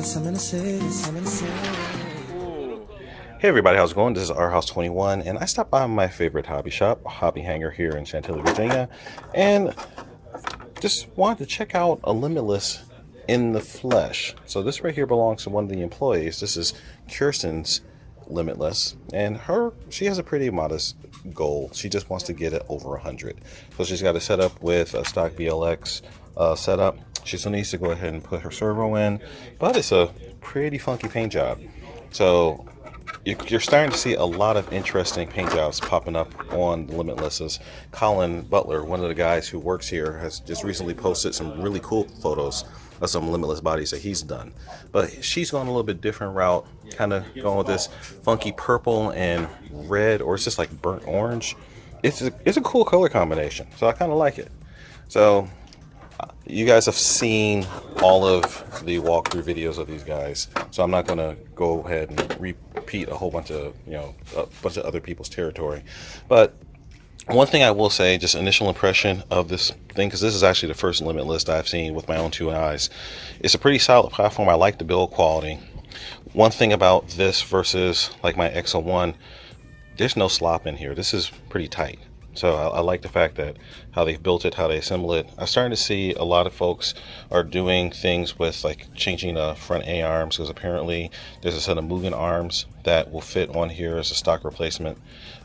Hey everybody, how's it going? This is Our House 21, and I stopped by my favorite hobby shop, Hobby Hanger here in Chantilly, Virginia, and just wanted to check out a Limitless in the flesh. So this right here belongs to one of the employees. This is Kirsten's Limitless, and she has a pretty modest goal. She just wants to get it over 100. So she's got it set up with a stock BLX setup. She still needs to go ahead and put her servo in, but it's a pretty funky paint job. So you're starting to see a lot of interesting paint jobs popping up on the Limitlesses. Colin Butler, one of the guys who works here, has just recently posted some really cool photos of some Limitless bodies that he's done. But she's going a little bit different route, kind of going with this funky purple and red, or it's just like burnt orange. It's a cool color combination, so I kind of like it. So you guys have seen all of the walkthrough videos of these guys, so I'm not going to go ahead and repeat a whole bunch of other people's territory. But one thing I will say, just initial impression of this thing, because this is actually the first Limitless I've seen with my own two eyes. It's a pretty solid platform. I like the build quality. One thing about this versus like my X01, there's no slop in here. This is pretty tight. So I like the fact that how they've built it, how they assemble it. I'm starting to see a lot of folks are doing things with like changing the front A arms, because apparently there's a set of moving arms that will fit on here as a stock replacement.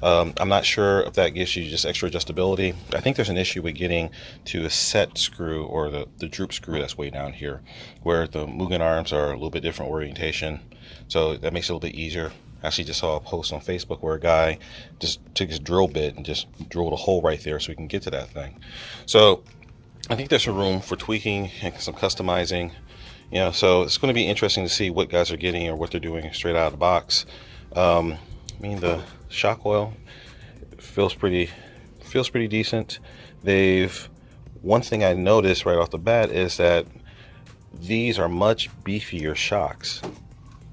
I'm not sure if that gives you just extra adjustability. I think there's an issue with getting to a set screw, or the droop screw that's way down here, where the moving arms are a little bit different orientation. So that makes it a little bit easier. I actually just saw a post on Facebook where a guy just took his drill bit and just drilled a hole right there so we can get to that thing. So I think there's some room for tweaking and some customizing. So it's going to be interesting to see what guys are getting or what they're doing straight out of the box. I mean, the shock oil feels pretty decent. One thing I noticed right off the bat is that these are much beefier shocks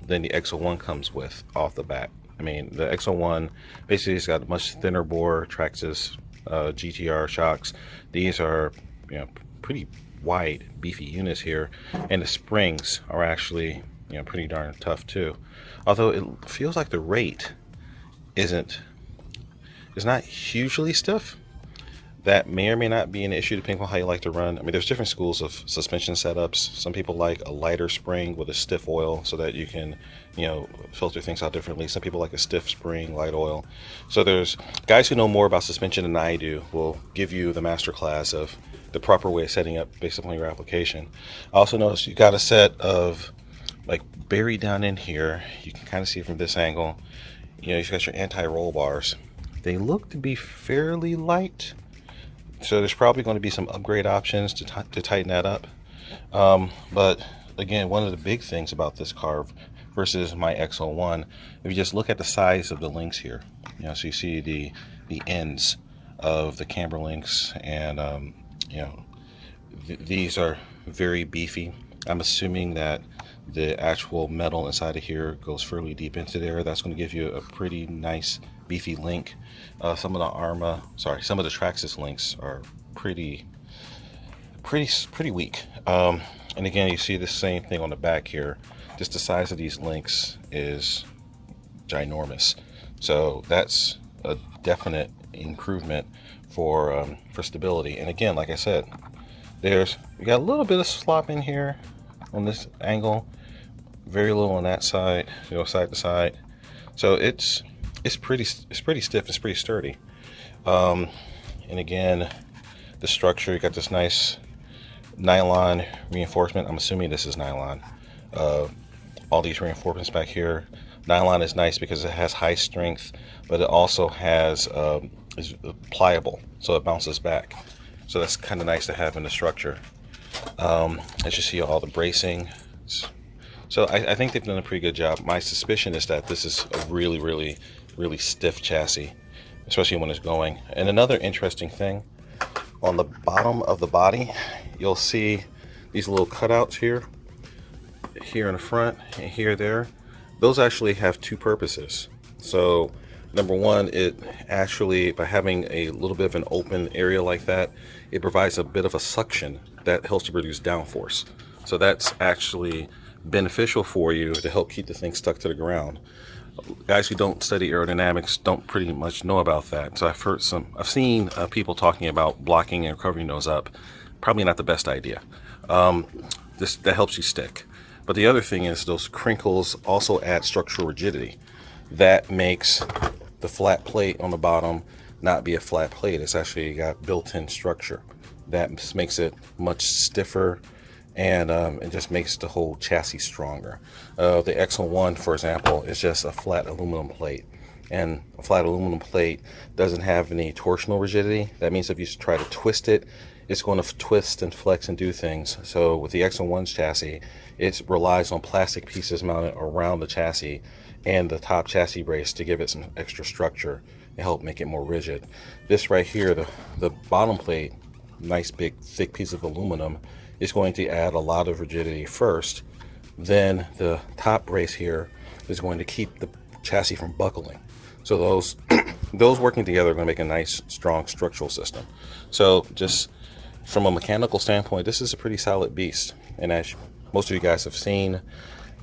than the X01 comes with off the bat. I mean, the X01 basically has got a much thinner bore Traxxas GTR shocks. These are pretty wide, beefy units here, and the springs are actually pretty darn tough too. Although it feels like the rate is not hugely stiff. That may or may not be an issue depending on how you like to run. I mean, there's different schools of suspension setups. Some people like a lighter spring with a stiff oil so that you can, filter things out differently. Some people like a stiff spring, light oil. So there's guys who know more about suspension than I do will give you the master class of the proper way of setting up based upon your application. I also noticed you got a set of, like, buried down in here. You can kind of see it from this angle. You've got your anti-roll bars. They look to be fairly light. So there's probably going to be some upgrade options to tighten that up. But again, one of the big things about this car versus my X01, if you just look at the size of the links here, so you see the ends of the camber links, and these are very beefy. I'm assuming that the actual metal inside of here goes fairly deep into there. That's going to give you a pretty nice beefy link. Some of the Traxxas links are pretty weak. And again, you see the same thing on the back here. Just the size of these links is ginormous. So that's a definite improvement for stability. And again, like I said, we got a little bit of slop in here on this angle, very little on that side, side to side. So it's pretty stiff. It's pretty sturdy. And again, the structure, you got this nice nylon reinforcement. I'm assuming this is nylon. All these reinforcements back here. Nylon is nice because it has high strength, but it also is pliable, so it bounces back. So that's kind of nice to have in the structure. As you see, all the bracing. So I think they've done a pretty good job. My suspicion is that this is a really, really, really stiff chassis, especially when it's going. And another interesting thing, on the bottom of the body, you'll see these little cutouts here in the front and here there. Those actually have two purposes. So number one, it actually, by having a little bit of an open area like that, it provides a bit of a suction that helps to produce downforce. So that's actually beneficial for you to help keep the thing stuck to the ground. Guys who don't study aerodynamics don't pretty much know about that. So I've seen people talking about blocking and covering those up. Probably not the best idea. That helps you stick. But the other thing is those crinkles also add structural rigidity. That makes the flat plate on the bottom not be a flat plate. It's actually got built-in structure. That makes it much stiffer, and it just makes the whole chassis stronger. The X01, for example, is just a flat aluminum plate, and a flat aluminum plate doesn't have any torsional rigidity. That means if you try to twist it, it's going to twist and flex and do things. So with the X01's chassis, it relies on plastic pieces mounted around the chassis and the top chassis brace to give it some extra structure and help make it more rigid. This right here, the bottom plate, nice big thick piece of aluminum, is going to add a lot of rigidity first. Then the top brace here is going to keep the chassis from buckling. So those working together are going to make a nice strong structural system. So just from a mechanical standpoint, this is a pretty solid beast. And as most of you guys have seen,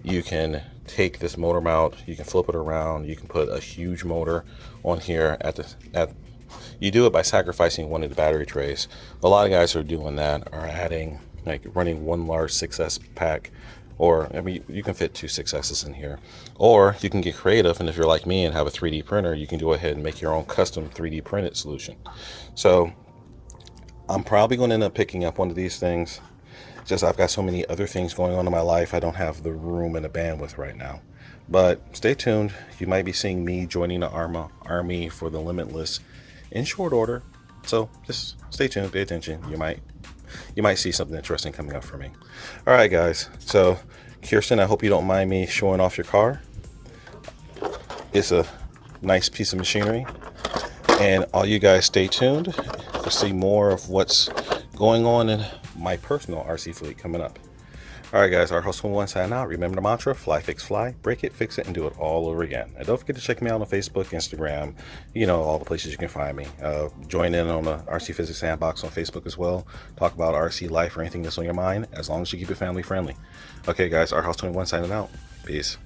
you can take this motor mount, you can flip it around, you can put a huge motor on here you do it by sacrificing one of the battery trays. A lot of guys who are doing that are adding, like running one large 6S pack, or I mean, you can fit two 6S's in here. Or you can get creative, and if you're like me and have a 3D printer, you can go ahead and make your own custom 3D printed solution. So I'm probably going to end up picking up one of these things. Just I've got so many other things going on in my life, I don't have the room and the bandwidth right now. But stay tuned. You might be seeing me joining the ARRMA Army for the Limitless in short order. So just stay tuned, pay attention. You might see something interesting coming up for me. All right, guys. So Kirsten, I hope you don't mind me showing off your car. It's a nice piece of machinery. And all you guys stay tuned to see more of what's going on in my personal RC fleet coming up. All right, guys, our host 21 signing out. Remember the mantra: fly, fix, fly, break it, fix it, and do it all over again. And don't forget to check me out on Facebook, Instagram, all the places you can find me. Join in on the RC Physics Sandbox on Facebook as well. Talk about RC life or anything that's on your mind, as long as you keep it family friendly. Okay, guys, our host 21 signing out. Peace.